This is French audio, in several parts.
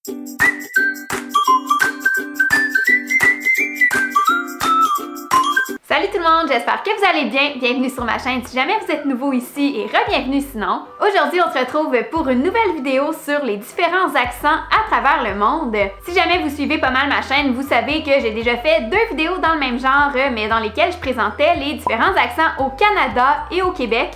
Salut tout le monde, j'espère que vous allez bien. Bienvenue sur ma chaîne si jamais vous êtes nouveau ici et re-bienvenue sinon. Aujourd'hui, on se retrouve pour une nouvelle vidéo sur les différents accents à travers le monde. Si jamais vous suivez pas mal ma chaîne, vous savez que j'ai déjà fait deux vidéos dans le même genre, mais dans lesquelles je présentais les différents accents au Canada et au Québec.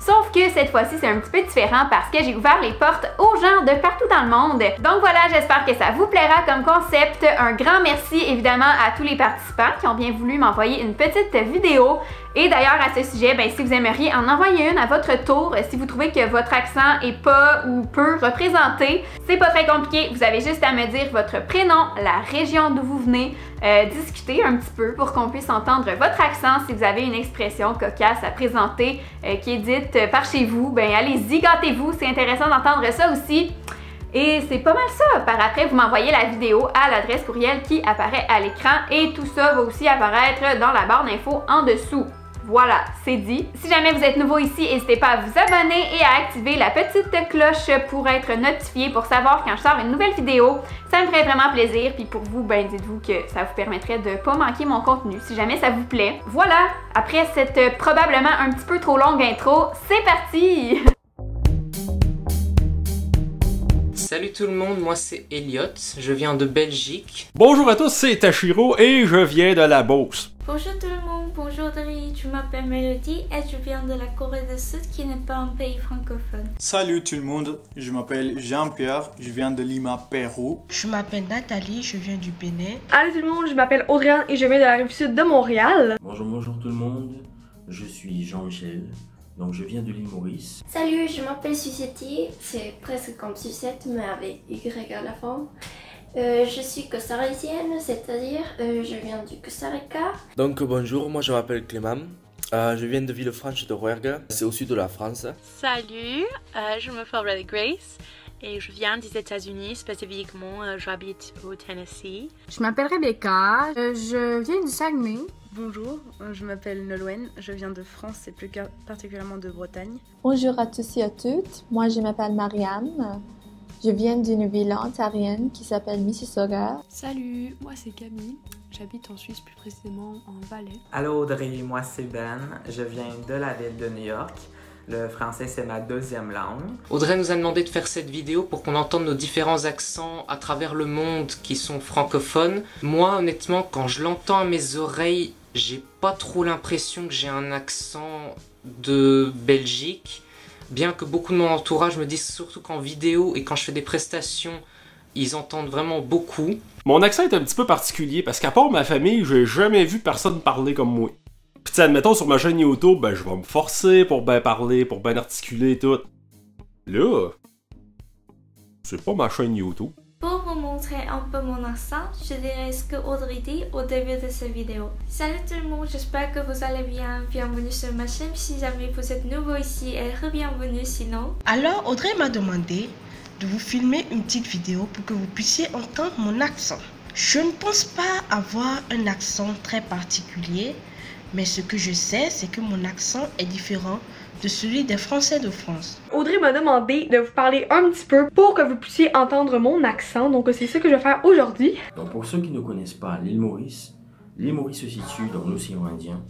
Sauf que cette fois-ci, c'est un petit peu différent parce que j'ai ouvert les portes aux gens de partout dans le monde. Donc voilà, j'espère que ça vous plaira comme concept. Un grand merci évidemment à tous les participants qui ont bien voulu m'envoyer une petite vidéo. Et d'ailleurs, à ce sujet, si vous aimeriez en envoyer une à votre tour, si vous trouvez que votre accent est pas ou peu représenté, c'est pas très compliqué. Vous avez juste à me dire votre prénom, la région d'où vous venez, discuter un petit peu pour qu'on puisse entendre votre accent. Si vous avez une expression cocasse à présenter qui est dite par chez vous, allez-y, gâtez-vous, c'est intéressant d'entendre ça aussi. Et c'est pas mal ça. Par après, vous m'envoyez la vidéo à l'adresse courriel qui apparaît à l'écran et tout ça va aussi apparaître dans la barre d'infos en dessous. Voilà, c'est dit. Si jamais vous êtes nouveau ici, n'hésitez pas à vous abonner et à activer la petite cloche pour être notifié pour savoir quand je sors une nouvelle vidéo. Ça me ferait vraiment plaisir. Puis pour vous, dites-vous que ça vous permettrait de ne pas manquer mon contenu si jamais ça vous plaît. Voilà, après cette probablement un petit peu trop longue intro, c'est parti! Salut tout le monde, moi c'est Elliot, je viens de Belgique. Bonjour à tous, c'est Tashiro et je viens de la Beauce. Bonjour tout le monde, bonjour Dari, je m'appelle Mélodie et je viens de la Corée du Sud qui n'est pas un pays francophone. Salut tout le monde, je m'appelle Jean-Pierre, je viens de Lima, Pérou. Je m'appelle Nathalie, je viens du Bénin. Allô tout le monde, je m'appelle Audrey et je viens de la Rive-Sud de Montréal. Bonjour tout le monde, je suis Jean-Michel. Donc je viens de l'île Maurice. Salut, je m'appelle Sucetti, c'est presque comme Sucette mais avec Y à la fin. Je suis costaricienne, c'est-à-dire je viens du Costa Rica. Donc bonjour, moi je m'appelle Clément, je viens de Villefranche de Rouergue, c'est au sud de la France. Salut, je m'appelle Grace et je viens des États-Unis, spécifiquement j'habite au Tennessee. Je m'appelle Rebecca, je viens du Saguenay. Bonjour, je m'appelle Nolwenn, je viens de France et plus particulièrement de Bretagne. Bonjour à tous et à toutes, moi je m'appelle Marianne, je viens d'une ville ontarienne qui s'appelle Mississauga. Salut, moi c'est Camille, j'habite en Suisse plus précisément en Valais. Allô Audrey, moi c'est Ben, je viens de la ville de New York. Le français, c'est ma deuxième langue. Audrey nous a demandé de faire cette vidéo pour qu'on entende nos différents accents à travers le monde qui sont francophones. Moi, honnêtement, quand je l'entends à mes oreilles, j'ai pas trop l'impression que j'ai un accent de Belgique. Bien que beaucoup de mon entourage me disent surtout qu'en vidéo et quand je fais des prestations, ils entendent vraiment beaucoup. Mon accent est un petit peu particulier parce qu'à part ma famille, j'ai jamais vu personne parler comme moi. Pis admettons sur ma chaîne YouTube, je vais me forcer pour bien parler, pour bien articuler et tout. Là, c'est pas ma chaîne YouTube. Pour vous montrer un peu mon accent, je dirais ce que Audrey dit au début de cette vidéo. Salut tout le monde, j'espère que vous allez bien. Bienvenue sur ma chaîne si jamais vous êtes nouveau ici et re-bienvenue sinon. Alors Audrey m'a demandé de vous filmer une petite vidéo pour que vous puissiez entendre mon accent. Je ne pense pas avoir un accent très particulier. Mais ce que je sais, c'est que mon accent est différent de celui des Français de France. Audrey m'a demandé de vous parler un petit peu pour que vous puissiez entendre mon accent. Donc c'est ça que je vais faire aujourd'hui. Donc pour ceux qui ne connaissent pas l'île Maurice se situe dans l'océan Indien,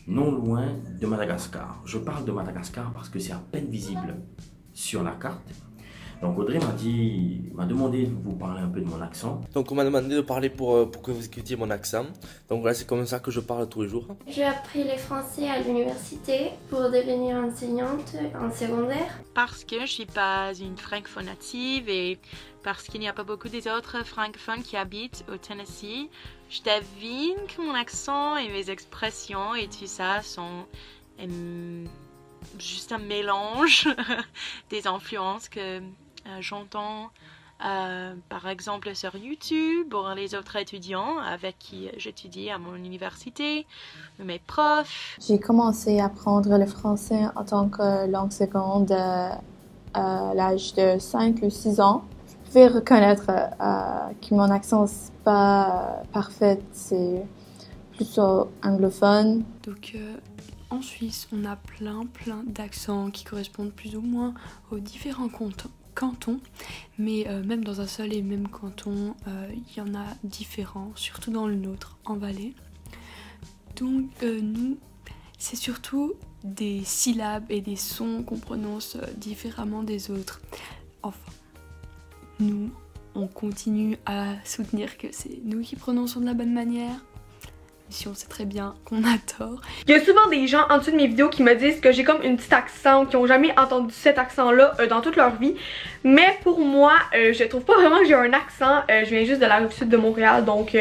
non loin de Madagascar. Je parle de Madagascar parce que c'est à peine visible sur la carte. Donc Audrey m'a demandé de vous parler un peu de mon accent. Donc on m'a demandé de parler pour que vous écoutiez mon accent. Donc voilà, c'est comme ça que je parle tous les jours. J'ai appris le français à l'université pour devenir enseignante en secondaire. Parce que je suis pas une francophone native et parce qu'il n'y a pas beaucoup des autres francophones qui habitent au Tennessee, je devine que mon accent et mes expressions et tout ça sont juste un mélange des influences que j'entends par exemple sur YouTube pour les autres étudiants avec qui j'étudie à mon université, mes profs. J'ai commencé à apprendre le français en tant que langue seconde à l'âge de 5 ou 6 ans. Je pouvais reconnaître que mon accent n'est pas parfait, c'est plutôt anglophone. Donc en Suisse, on a plein d'accents qui correspondent plus ou moins aux différents canton, mais même dans un seul et même canton, il y en a différents, surtout dans le nôtre, en Valais. Donc nous, c'est surtout des syllabes et des sons qu'on prononce différemment des autres. Enfin, nous, on continue à soutenir que c'est nous qui prononçons de la bonne manière, si on sait très bien qu'on a tort. Il y a souvent des gens en dessous de mes vidéos qui me disent que j'ai comme une petite accent, qui ont jamais entendu cet accent-là dans toute leur vie. Mais pour moi, je trouve pas vraiment que j'ai un accent. Je viens juste de la rive sud de Montréal, donc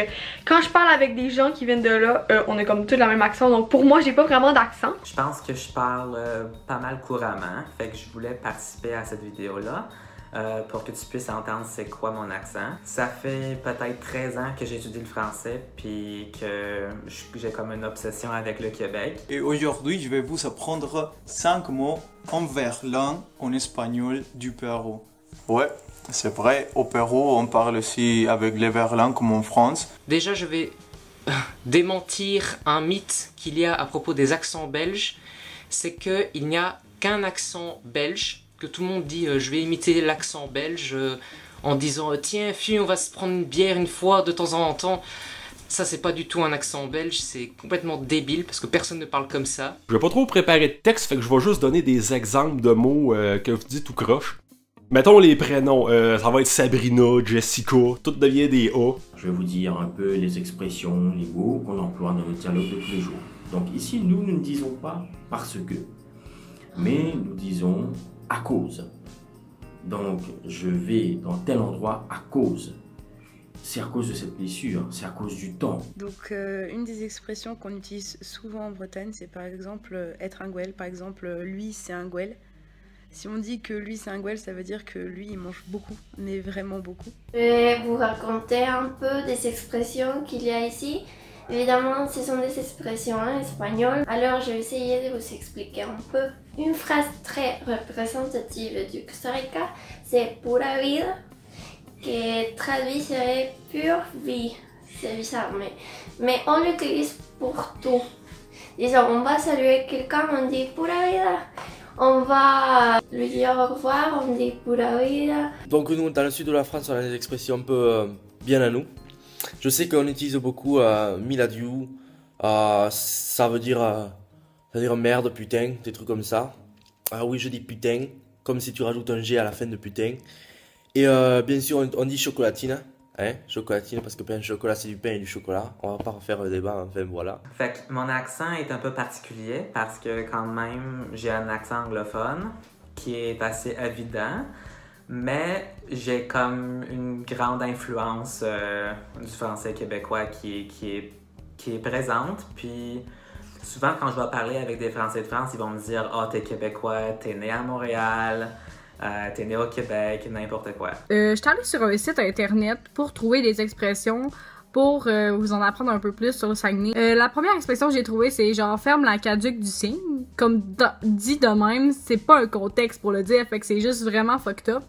quand je parle avec des gens qui viennent de là, on a comme tous le même accent. Donc pour moi, j'ai pas vraiment d'accent. Je pense que je parle pas mal couramment, fait que je voulais participer à cette vidéo-là. Pour que tu puisses entendre c'est quoi mon accent. Ça fait peut-être 13 ans que j'étudie le français puis que j'ai comme une obsession avec le Québec. Et aujourd'hui, je vais vous apprendre 5 mots en verlan en espagnol du Pérou. Ouais, c'est vrai, au Pérou, on parle aussi avec les verlan comme en France. Déjà, je vais démentir un mythe qu'il y a à propos des accents belges. C'est qu'il n'y a qu'un accent belge. Que tout le monde dit je vais imiter l'accent belge en disant tiens fuis on va se prendre une bière une fois de temps en temps. Ça c'est pas du tout un accent belge, c'est complètement débile parce que personne ne parle comme ça. Je vais pas trop préparer de texte, fait que je vais juste donner des exemples de mots que vous dites tout croche. Mettons les prénoms, ça va être Sabrina, Jessica, tout devient des A. Je vais vous dire un peu les expressions, les mots qu'on emploie dans le dialogue de tous les jours. Donc ici nous ne disons pas parce que, mais nous disons à cause. Donc, je vais dans tel endroit à cause. C'est à cause de cette blessure, c'est à cause du temps. Donc, une des expressions qu'on utilise souvent en Bretagne, c'est par exemple être un gouel. Par exemple, lui, c'est un gouel. Si on dit que lui, c'est un gouel, ça veut dire que lui, il mange beaucoup, mais vraiment beaucoup. Je vais vous raconter un peu des expressions qu'il y a ici. Évidemment, ce sont des expressions en espagnol, alors je vais essayer de vous expliquer un peu. Une phrase très représentative du Costa Rica, c'est pura vida, qui traduit serait pure vie. C'est bizarre, mais on l'utilise pour tout. Disons, on va saluer quelqu'un, on dit pura vida. On va lui dire au revoir, on dit pura vida. Donc nous, dans le sud de la France, on a des expressions un peu bien à nous. Je sais qu'on utilise beaucoup mille adieux, ça veut dire merde, putain, des trucs comme ça. Ah oui, je dis putain, comme si tu rajoutes un G à la fin de putain. Et bien sûr, on dit chocolatine, hein, chocolatine, parce que pain de chocolat, c'est du pain et du chocolat. On va pas refaire un débat, enfin voilà. Fait que mon accent est un peu particulier parce que quand même, j'ai un accent anglophone qui est assez évident. Mais j'ai comme une grande influence du français québécois qui est présente. Puis souvent quand je vais parler avec des Français de France, ils vont me dire « Ah, t'es québécois, t'es né à Montréal, t'es né au Québec, n'importe quoi. » Je suis allée sur un site internet pour trouver des expressions pour vous en apprendre un peu plus sur le Saguenay. La première expression que j'ai trouvée, c'est genre « ferme la caduque du cygne ». Comme dit de même, c'est pas un contexte pour le dire, fait que c'est juste vraiment fucked up.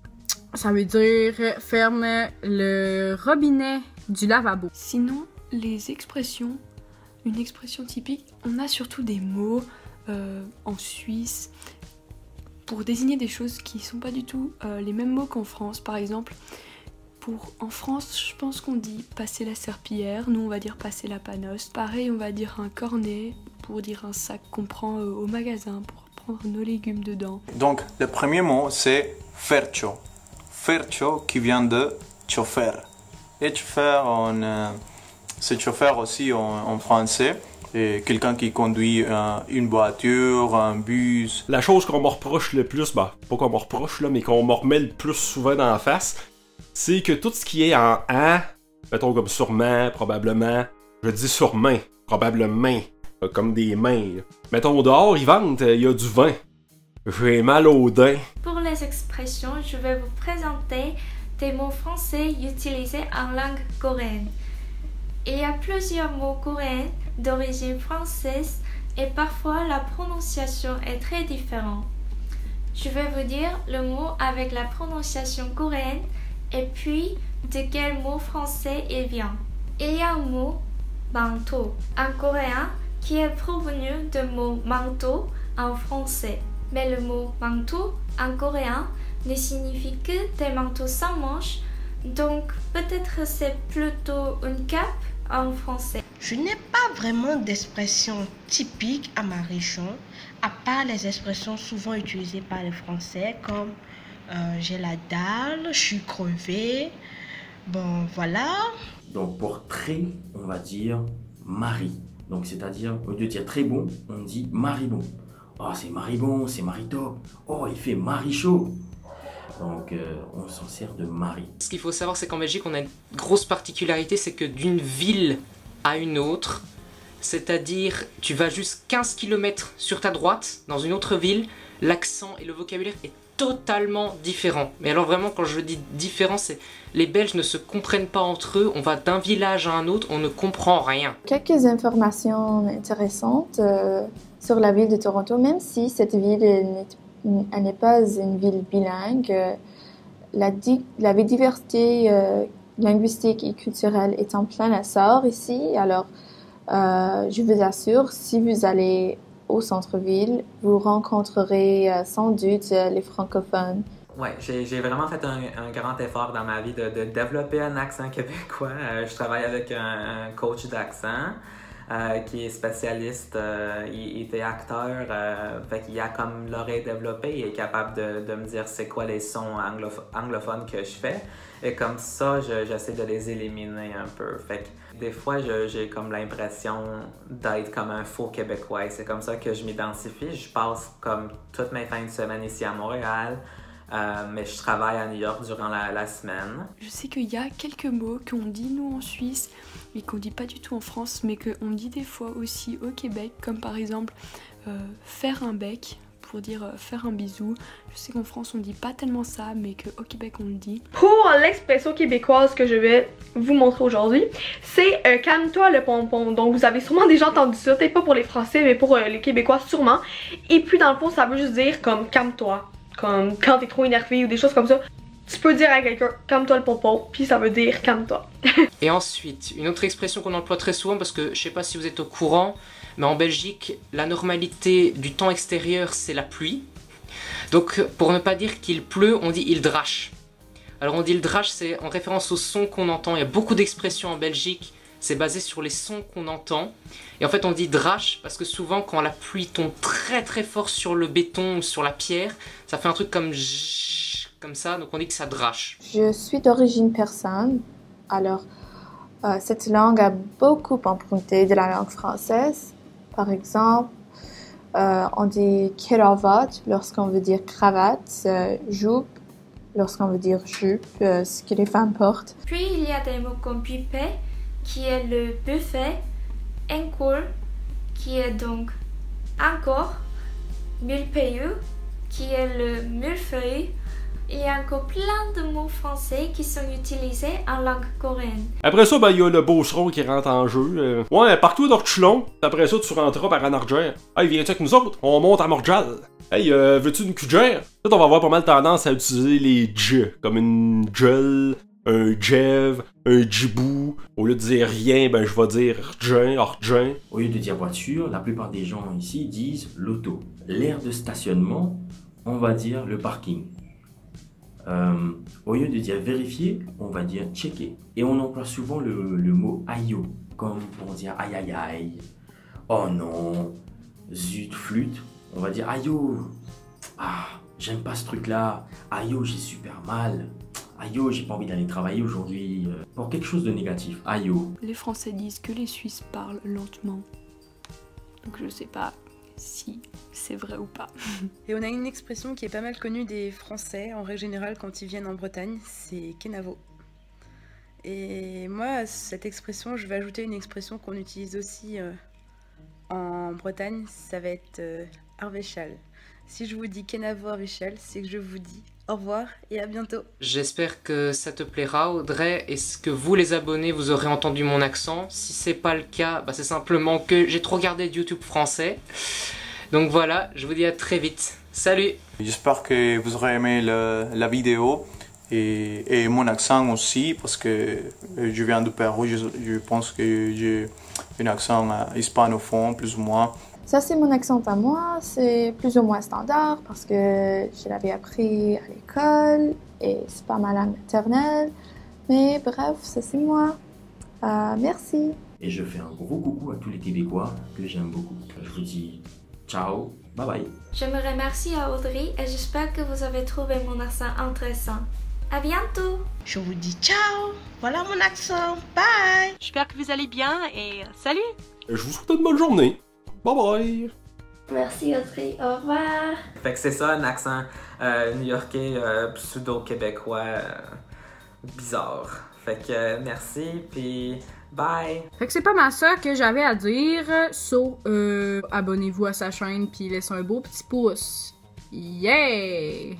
Ça veut dire « ferme le robinet du lavabo ». Sinon, les expressions, une expression typique, on a surtout des mots en Suisse pour désigner des choses qui sont pas du tout les mêmes mots qu'en France. Par exemple, en France, je pense qu'on dit passer la serpillière, nous on va dire passer la panostre. Pareil, on va dire un cornet pour dire un sac qu'on prend au magasin pour prendre nos légumes dedans. Donc, le premier mot c'est fercho. Fercho qui vient de chauffeur. Et chauffeur, c'est chauffeur aussi en français. Quelqu'un qui conduit une voiture, un bus. La chose qu'on me reproche le plus, bah, pas qu'on me reproche là, mais qu'on me remet le plus souvent dans la face, c'est que tout ce qui est en « an », mettons comme sûrement, probablement, je dis sûrement, probablement, comme des mains. Mettons dehors, ils vendent, il y a du vin. J'ai mal au dents. Pour les expressions, je vais vous présenter des mots français utilisés en langue coréenne. Il y a plusieurs mots coréens d'origine française et parfois la prononciation est très différente. Je vais vous dire le mot avec la prononciation coréenne et puis de quel mot français il vient. Il y a un mot manteau en coréen qui est provenu du mot manteau en français. Mais le mot manteau en coréen ne signifie que des manteaux sans manches, donc peut-être c'est plutôt une cape en français. Je n'ai pas vraiment d'expression typique à ma région, à part les expressions souvent utilisées par les Français comme j'ai la dalle, je suis crevée, bon voilà. Donc pour très, on va dire mari. Donc c'est-à-dire, au lieu de dire très bon, on dit maribon. Oh c'est maribon, c'est maritop. Oh il fait marichaud. Donc on s'en sert de mari. Ce qu'il faut savoir, c'est qu'en Belgique, on a une grosse particularité, c'est que d'une ville à une autre, c'est-à-dire tu vas juste 15 km sur ta droite, dans une autre ville, l'accent et le vocabulaire est totalement différent. Mais alors vraiment, quand je dis différent, c'est les Belges ne se comprennent pas entre eux, on va d'un village à un autre, on ne comprend rien. Quelques informations intéressantes sur la ville de Toronto, même si cette ville elle n'est pas une ville bilingue, la diversité linguistique et culturelle est en plein essor ici. Alors, je vous assure, si vous allez au centre-ville, vous rencontrerez sans doute les francophones. Ouais, j'ai vraiment fait un grand effort dans ma vie de développer un accent québécois. Je travaille avec un coach d'accent qui est spécialiste, il était acteur, fait qu'il a comme l'oreille développée, il est capable de me dire c'est quoi les sons anglophones que je fais. Et comme ça, j'essaie de les éliminer un peu. Fait que des fois, j'ai comme l'impression d'être comme un faux Québécois. C'est comme ça que je m'identifie. Je passe comme toutes mes fins de semaine ici à Montréal. Mais je travaille à New York durant la semaine. Je sais qu'il y a quelques mots qu'on dit nous en Suisse et qu'on dit pas du tout en France, mais qu'on dit des fois aussi au Québec, comme par exemple faire un bec pour dire faire un bisou. Je sais qu'en France on dit pas tellement ça, mais qu'au Québec on le dit. Pour l'expression québécoise que je vais vous montrer aujourd'hui, c'est calme-toi le pompon. Donc vous avez sûrement déjà entendu ça, peut-être pas pour les Français, mais pour les Québécois sûrement. Et puis dans le fond ça veut juste dire comme calme-toi. Comme quand t'es trop énervé ou des choses comme ça, tu peux dire à quelqu'un calme-toi le pompon, puis ça veut dire calme-toi. Et ensuite, une autre expression qu'on emploie très souvent, parce que je sais pas si vous êtes au courant, mais en Belgique, la normalité du temps extérieur c'est la pluie. Donc pour ne pas dire qu'il pleut, on dit il drache. Alors on dit il drache, c'est en référence au son qu'on entend. Il y a beaucoup d'expressions en Belgique. C'est basé sur les sons qu'on entend. Et en fait, on dit drache parce que souvent, quand la pluie tombe très très fort sur le béton ou sur la pierre, ça fait un truc comme ça, donc on dit que ça drache. Je suis d'origine persane, alors cette langue a beaucoup emprunté de la langue française. Par exemple, on dit cravate lorsqu'on veut dire cravate, jupe lorsqu'on veut dire jupe, ce que les femmes portent. Puis il y a des mots comme pipet, qui est le buffet, encore, qui est donc encore, mille-pays, qui est le millefeuille. Il y a encore plein de mots français qui sont utilisés en langue coréenne. Après ça, ben, y a le beauceron qui rentre en jeu. Ouais, partout d'Orchulon. Après ça, tu rentreras par Anargère. Hey, viens-tu avec nous autres? On monte à Morjal. Hey, veux-tu une cugère? Peut-être on va avoir pas mal tendance à utiliser les dj, comme une gel, un jev, un djibou. Au lieu de dire rien, ben je vais dire rjin, orjin. Au lieu de dire voiture, la plupart des gens ici disent l'auto. L'aire de stationnement, on va dire le parking. Au lieu de dire vérifier, on va dire checker. Et on emploie souvent le mot aïe, comme pour dire aïe aïe aïe. Oh non, zut, flûte. On va dire aïe, ah, j'aime pas ce truc là. Aïe, j'ai super mal. Aïe, j'ai pas envie d'aller travailler aujourd'hui. Pour quelque chose de négatif, aïe. Les Français disent que les Suisses parlent lentement. Donc je sais pas si c'est vrai ou pas. Et on a une expression qui est pas mal connue des Français en règle générale quand ils viennent en Bretagne, c'est kenavo. Et moi, à cette expression, je vais ajouter une expression qu'on utilise aussi en Bretagne, ça va être arvéchal. Si je vous dis kenavo arvéchal, c'est que je vous dis au revoir et à bientôt. J'espère que ça te plaira, Audrey. Est-ce que vous, les abonnés, vous aurez entendu mon accent? Si c'est pas le cas, bah c'est simplement que j'ai trop regardé de YouTube français. Donc voilà, je vous dis à très vite. Salut! J'espère que vous aurez aimé la vidéo et mon accent aussi, parce que je viens du Pérou, je pense que j'ai un accent hispanophone plus ou moins. Ça, c'est mon accent à moi. C'est plus ou moins standard parce que je l'avais appris à l'école et c'est pas ma langue maternelle. Mais bref, ça, c'est moi. Merci. Et je fais un gros coucou à tous les Québécois que j'aime beaucoup. Je vous dis ciao, bye bye. Je me remercie à Audrey et j'espère que vous avez trouvé mon accent intéressant. À bientôt. Je vous dis ciao. Voilà mon accent. Bye. J'espère que vous allez bien et salut. Je vous souhaite une bonne journée. Bye bye. Merci Audrey, au revoir. Fait que c'est ça, un accent new-yorkais, pseudo-québécois, bizarre. Fait que merci, puis bye! Fait que c'est pas mal ça que j'avais à dire. So, abonnez-vous à sa chaîne puis laissez un beau petit pouce. Yeah!